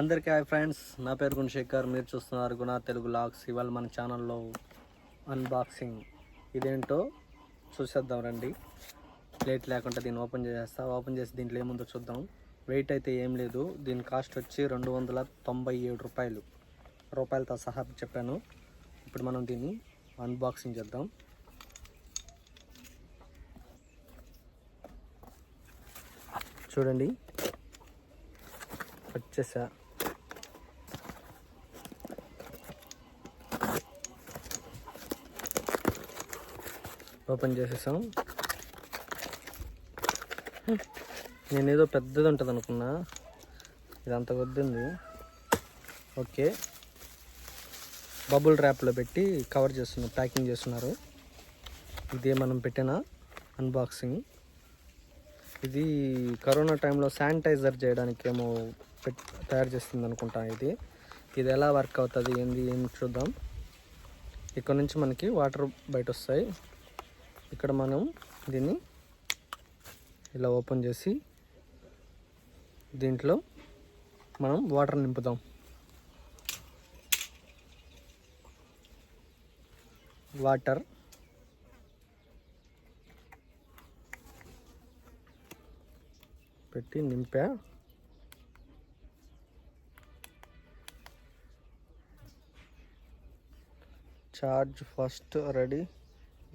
అందరికీ hi friends, నా పేరు గుణశేఖర్. మీరు చూస్తున్నారు గుణ తెలుగు లాగ్స్. ఇవాళ మన ఛానల్లో అన్బాక్సింగ్ ఇదేంటో చూసేద్దాం రండి. ప్లేట్ లేకుండా దీన్ని ఓపెన్ చేసి దీంట్లో ఏముందో చూద్దాం. వెయిట్ అయితే ఏం లేదు. దీని కాస్ట్ వచ్చి 297 రూపాయలతో సహా చెప్పాను. ఇప్పుడు మనం దీన్ని అన్బాక్సింగ్ చేద్దాం. చూడండి, వచ్చేసా. ఓపెన్ చేసేసాం. నేనేదో పెద్దది ఉంటుంది అనుకున్నా, ఇదంత వద్దుంది. ఓకే, బబుల్ ర్యాప్లో పెట్టి కవర్ చేస్తున్నారు, ప్యాకింగ్ చేస్తున్నారు. ఇదే మనం పెట్టిన అన్బాక్సింగ్. ఇది కరోనా టైంలో శానిటైజర్ చేయడానికి ఏమో తయారు చేస్తుంది అనుకుంటా. ఇది ఎలా వర్క్ అవుతుంది ఏం చూద్దాం. ఇక్కడ నుంచి మనకి వాటర్ బయట వస్తాయి. ఇక్కడ మనం దీన్ని ఇలా ఓపెన్ చేసి దీంట్లో మనం వాటర్ నింపుదాం. వాటర్ పెట్టి నింపా. Charge first ready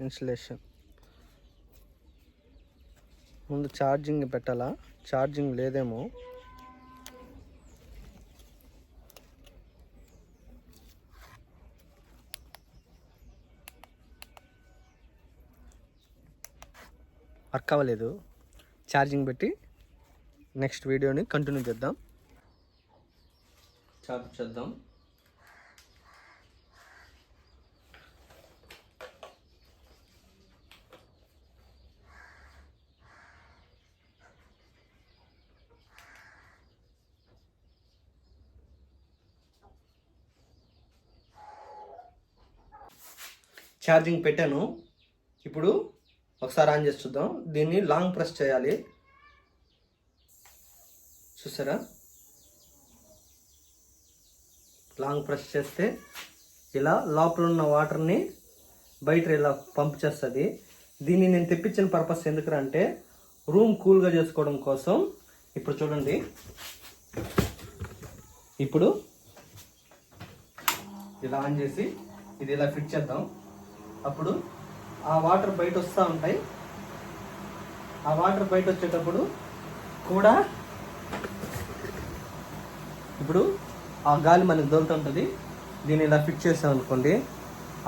installation. ముందు ఛార్జింగ్ పెట్టాలా? ఛార్జింగ్ లేదేమో. వర్క్ అవ్వలేదు. ఛార్జింగ్ పెట్టి నెక్స్ట్ వీడియోని కంటిన్యూ చేద్దాం. చార్జ్ చేద్దాం. ఛార్జింగ్ పెట్టాను. ఇప్పుడు ఒకసారి ఆన్ చేసి చూద్దాం. దీన్ని లాంగ్ ప్రెస్ చేయాలి. చూసారా, లాంగ్ ప్రెస్ చేస్తే ఇలా లోపల ఉన్న వాటర్ని బయట ఇలా పంప్ చేస్తుంది. దీన్ని నేను తెప్పించిన పర్పస్ ఎందుకంటే రూమ్ కూల్గా చేసుకోవడం కోసం. ఇప్పుడు చూడండి, ఇప్పుడు ఇలా ఆన్ చేసి ఇది ఇలా ఫిట్ చేద్దాం. అప్పుడు ఆ వాటర్ బయట వస్తూ ఉంటాయి. ఆ వాటర్ బయట వచ్చేటప్పుడు కూడా ఇప్పుడు ఆ గాలి మనకు దొరుకుతుంటుంది. దీన్ని ఇలా ఫిట్ చేసాం అనుకోండి,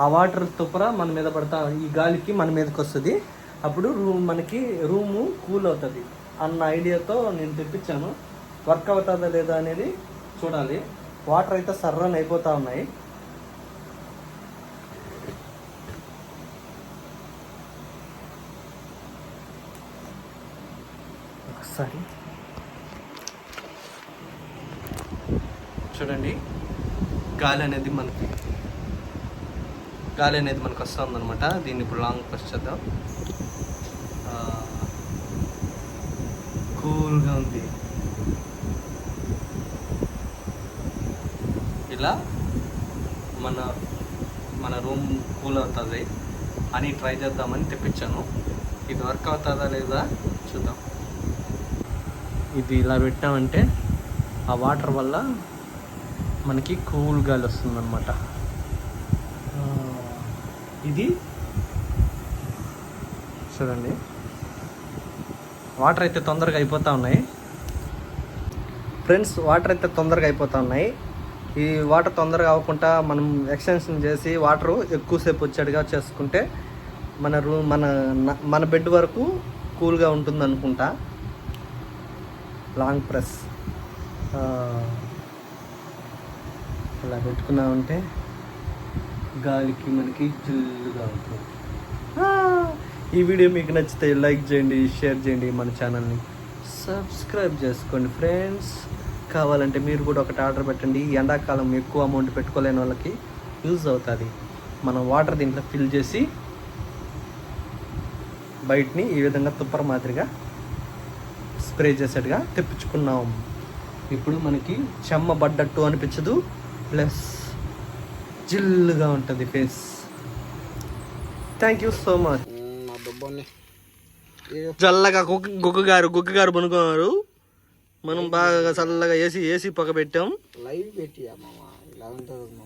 ఆ వాటర్ తుప్పర మన మీద పడతా, ఈ గాలికి మన మీదకి వస్తుంది. అప్పుడు మనకి రూము కూల్ అవుతుంది అన్న ఐడియాతో నేను తెప్పించాను. వర్క్ అవుతుందా లేదా అనేది చూడాలి. వాటర్ అయితే సర్రని అయిపోతూ ఉన్నాయి. ఒకసారి చూడండి, గాలి అనేది మనకి వస్తుంది అనమాట. దీన్ని ఇప్పుడు లాంగ్ ప్రెస్ చేద్దాం. కూల్గా ఉంది. ఇలా మన రూమ్ కూల్ అవుతుంది అని ట్రై చేద్దామని తెప్పించాను. ఇది వర్క్ అవుతుందా లేదా చూద్దాం. ఇది ఇలా పెట్టామంటే ఆ వాటర్ వల్ల మనకి కూల్ గాలి వస్తుందన్నమాట. ఇది చూడండి, వాటర్ అయితే తొందరగా అయిపోతూ ఉన్నాయి ఫ్రెండ్స్. ఈ వాటర్ తొందరగా అవ్వకుండా మనం ఎక్స్టెన్షన్ చేసి వాటర్ ఎక్కువసేపు వచ్చేట్టుగా చేసుకుంటే మన బెడ్ వరకు కూల్గా ఉంటుంది అనుకుంటా. లాంగ్ ప్రెస్ ఇలా పెట్టుకున్నామంటే గాలికి మనకి చిల్లుగా ఉంటుంది. ఈ వీడియో మీకు నచ్చితే లైక్ చేయండి, షేర్ చేయండి, మన ఛానల్ని సబ్స్క్రైబ్ చేసుకోండి ఫ్రెండ్స్. కావాలంటే మీరు కూడా ఒకటి ఆర్డర్ పెట్టండి. ఎండాకాలం ఎక్కువ అమౌంట్ పెట్టుకోలేని వాళ్ళకి యూజ్ అవుతుంది. మనం వాటర్ దీంట్లో ఫిల్ చేసి బయటని ఈ విధంగా తుప్పర మాదిరిగా స్ప్రే చేసేట్టుగా తెప్పించుకున్నాం. ఇప్పుడు మనకి చెమ్మ పడ్డట్టు అనిపించదు, ప్లస్ జిల్లుగా ఉంటుంది face. Thank you so much. నా దుబ్బని చల్లగా గుగ్గ గారు పనుకున్నారు. మనం బాగా చల్లగా ఏసీ పొగ పెట్టాం. లైవ్ పెట్టి ఇలా ఉంటుంది.